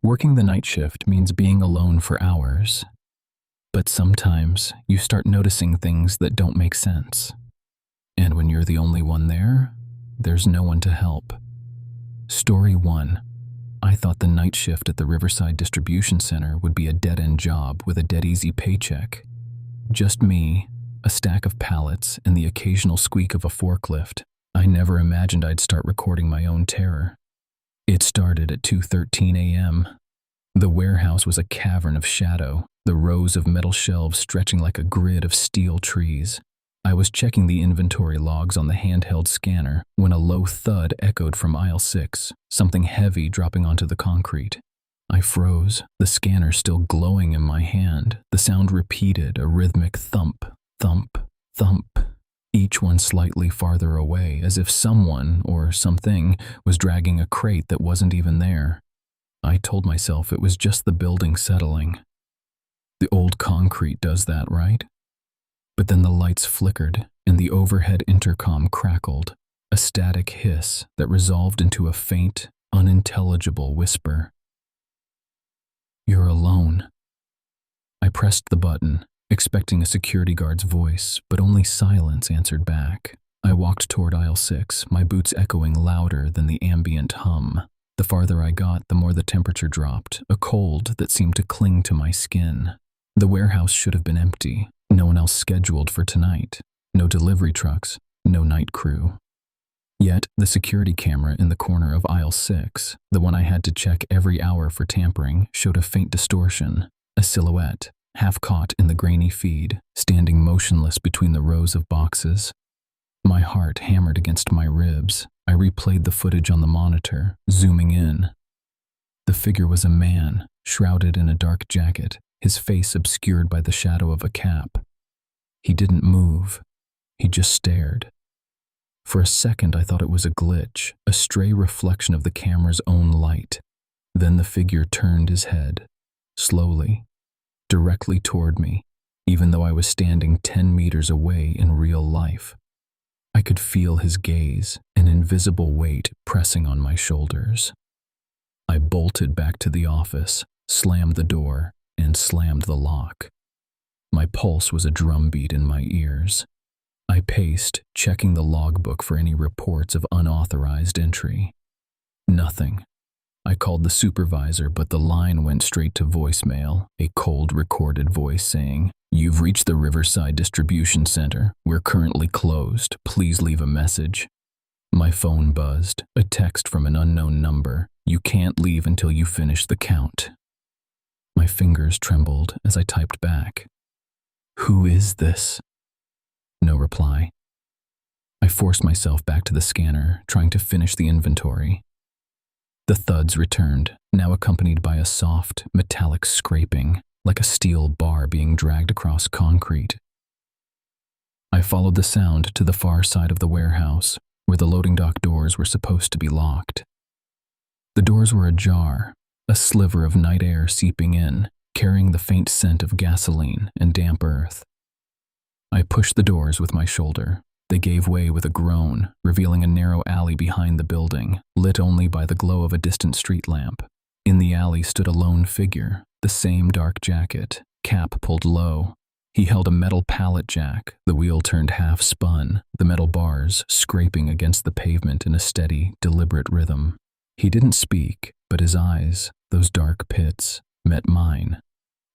Working the night shift means being alone for hours, but sometimes you start noticing things that don't make sense. And when you're the only one there, there's no one to help. Story 1. I thought the night shift at the Riverside Distribution Center would be a dead-end job with a dead-easy paycheck. Just me, a stack of pallets, and the occasional squeak of a forklift. I never imagined I'd start recording my own terror. It started at 2:13 a.m. The warehouse was a cavern of shadow, the rows of metal shelves stretching like a grid of steel trees. I was checking the inventory logs on the handheld scanner when a low thud echoed from aisle 6, something heavy dropping onto the concrete. I froze, the scanner still glowing in my hand. The sound repeated, a rhythmic thump, thump, thump, each one slightly farther away, as if someone or something was dragging a crate that wasn't even there. I told myself it was just the building settling. The old concrete does that, right? But then the lights flickered and the overhead intercom crackled, a static hiss that resolved into a faint, unintelligible whisper. "You're alone." I pressed the button, expecting a security guard's voice, but only silence answered back. I walked toward aisle 6, my boots echoing louder than the ambient hum. The farther I got, the more the temperature dropped, a cold that seemed to cling to my skin. The warehouse should have been empty. No one else scheduled for tonight. No delivery trucks, no night crew. Yet, the security camera in the corner of aisle 6, the one I had to check every hour for tampering, showed a faint distortion, a silhouette, half caught in the grainy feed, standing motionless between the rows of boxes. My heart hammered against my ribs. I replayed the footage on the monitor, zooming in. The figure was a man, shrouded in a dark jacket, his face obscured by the shadow of a cap. He didn't move. He just stared. For a second, I thought it was a glitch, a stray reflection of the camera's own light. Then the figure turned his head, slowly, directly toward me, even though I was standing 10 meters away in real life. I could feel his gaze, an invisible weight pressing on my shoulders. I bolted back to the office, slammed the door, and slammed the lock. My pulse was a drumbeat in my ears. I paced, checking the logbook for any reports of unauthorized entry. Nothing. I called the supervisor, but the line went straight to voicemail, a cold recorded voice saying, "You've reached the Riverside Distribution Center. We're currently closed. Please leave a message." My phone buzzed, a text from an unknown number. "You can't leave until you finish the count." My fingers trembled as I typed back. "Who is this?" No reply. I forced myself back to the scanner, trying to finish the inventory. The thuds returned, now accompanied by a soft, metallic scraping, like a steel bar being dragged across concrete. I followed the sound to the far side of the warehouse, where the loading dock doors were supposed to be locked. The doors were ajar, a sliver of night air seeping in, carrying the faint scent of gasoline and damp earth. I pushed the doors with my shoulder. They gave way with a groan, revealing a narrow alley behind the building, lit only by the glow of a distant street lamp. In the alley stood a lone figure, the same dark jacket, cap pulled low. He held a metal pallet jack, the wheel turned half spun, the metal bars scraping against the pavement in a steady, deliberate rhythm. He didn't speak, but his eyes, those dark pits, met mine.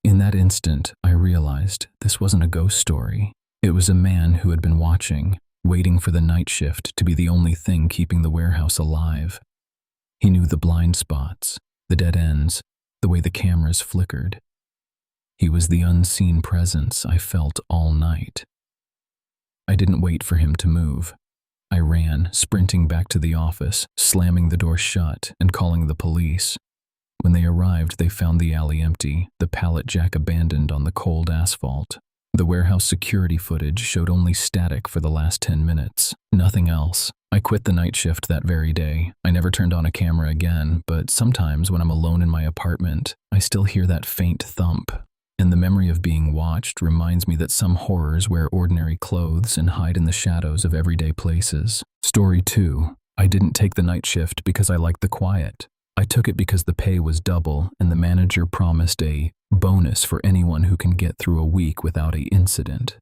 In that instant, I realized this wasn't a ghost story. It was a man who had been watching, waiting for the night shift to be the only thing keeping the warehouse alive. He knew the blind spots, the dead ends, the way the cameras flickered. He was the unseen presence I felt all night. I didn't wait for him to move. I ran, sprinting back to the office, slamming the door shut and calling the police. When they arrived, they found the alley empty, the pallet jack abandoned on the cold asphalt. The warehouse security footage showed only static for the last 10 minutes, nothing else. I quit the night shift that very day. I never turned on a camera again, but sometimes when I'm alone in my apartment, I still hear that faint thump. And the memory of being watched reminds me that some horrors wear ordinary clothes and hide in the shadows of everyday places. Story 2. I didn't take the night shift because I liked the quiet. I took it because the pay was double and the manager promised a bonus for anyone who can get through a week without an incident.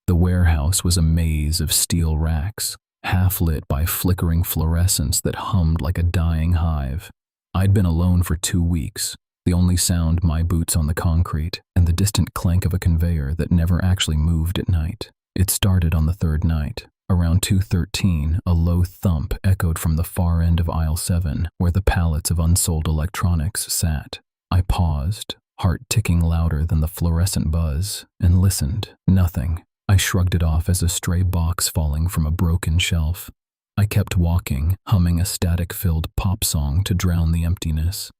The warehouse was a maze of steel racks, half lit by flickering fluorescence that hummed like a dying hive. I'd been alone for 2 weeks, the only sound my boots on the concrete and the distant clank of a conveyor that never actually moved at night. It started on the third night. Around 2:13, a low thump echoed from the far end of aisle 7, where the pallets of unsold electronics sat. I paused, heart ticking louder than the fluorescent buzz, and listened. Nothing. I shrugged it off as a stray box falling from a broken shelf. I kept walking, humming a static-filled pop song to drown the emptiness.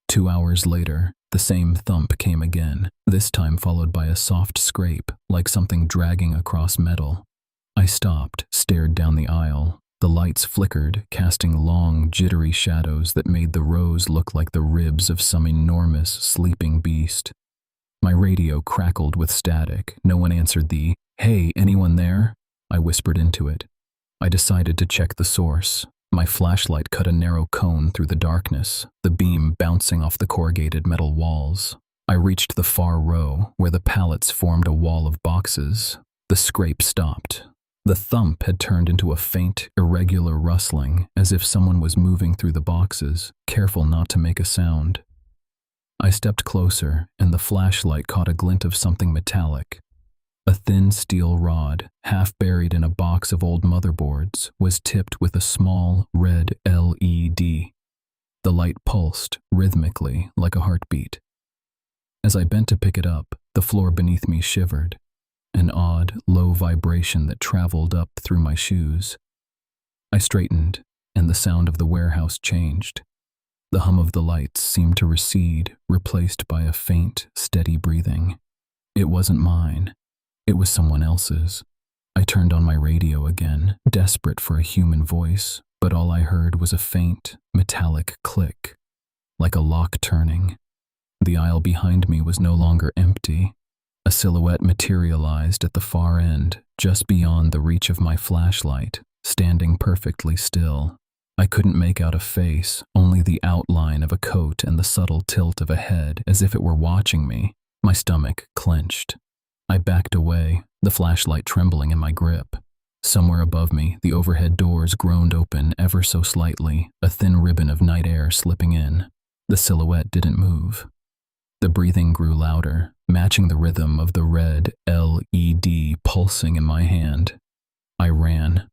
2 hours later, the same thump came again, this time followed by a soft scrape, like something dragging across metal. I stopped, stared down the aisle. The lights flickered, casting long, jittery shadows that made the rows look like the ribs of some enormous, sleeping beast. My radio crackled with static. No one answered the, "Hey, anyone there?" I whispered into it. I decided to check the source. My flashlight cut a narrow cone through the darkness, the beam bouncing off the corrugated metal walls. I reached the far row, where the pallets formed a wall of boxes. The scrape stopped. The thump had turned into a faint, irregular rustling, as if someone was moving through the boxes, careful not to make a sound. I stepped closer, and the flashlight caught a glint of something metallic. A thin steel rod, half buried in a box of old motherboards, was tipped with a small, red LED. The light pulsed, rhythmically, like a heartbeat. As I bent to pick it up, the floor beneath me shivered. An odd, low vibration that traveled up through my shoes. I straightened, and the sound of the warehouse changed. The hum of the lights seemed to recede, replaced by a faint, steady breathing. It wasn't mine. It was someone else's. I turned on my radio again, desperate for a human voice, but all I heard was a faint, metallic click, like a lock turning. The aisle behind me was no longer empty. A silhouette materialized at the far end, just beyond the reach of my flashlight, standing perfectly still. I couldn't make out a face, only the outline of a coat and the subtle tilt of a head, as if it were watching me. My stomach clenched. I backed away, the flashlight trembling in my grip. Somewhere above me, the overhead doors groaned open ever so slightly, a thin ribbon of night air slipping in. The silhouette didn't move. The breathing grew louder, matching the rhythm of the red LED pulsing in my hand. I ran.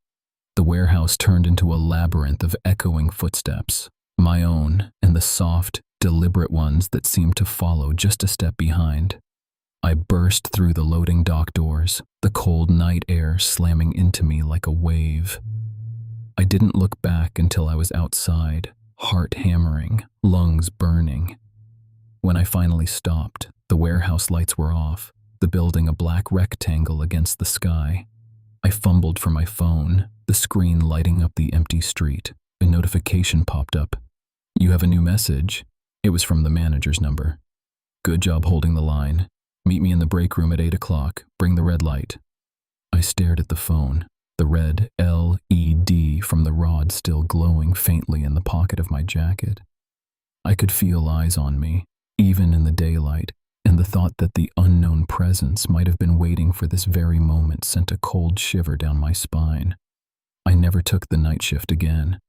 The warehouse turned into a labyrinth of echoing footsteps, my own and the soft, deliberate ones that seemed to follow just a step behind. I burst through the loading dock doors, the cold night air slamming into me like a wave. I didn't look back until I was outside, heart hammering, lungs burning. When I finally stopped, the warehouse lights were off, the building a black rectangle against the sky. I fumbled for my phone, the screen lighting up the empty street. A notification popped up. "You have a new message." It was from the manager's number. "Good job holding the line. Meet me in the break room at 8 o'clock. Bring the red light." I stared at the phone, the red LED from the rod still glowing faintly in the pocket of my jacket. I could feel eyes on me, even in the daylight, and the thought that the unknown presence might have been waiting for this very moment sent a cold shiver down my spine. I never took the night shift again.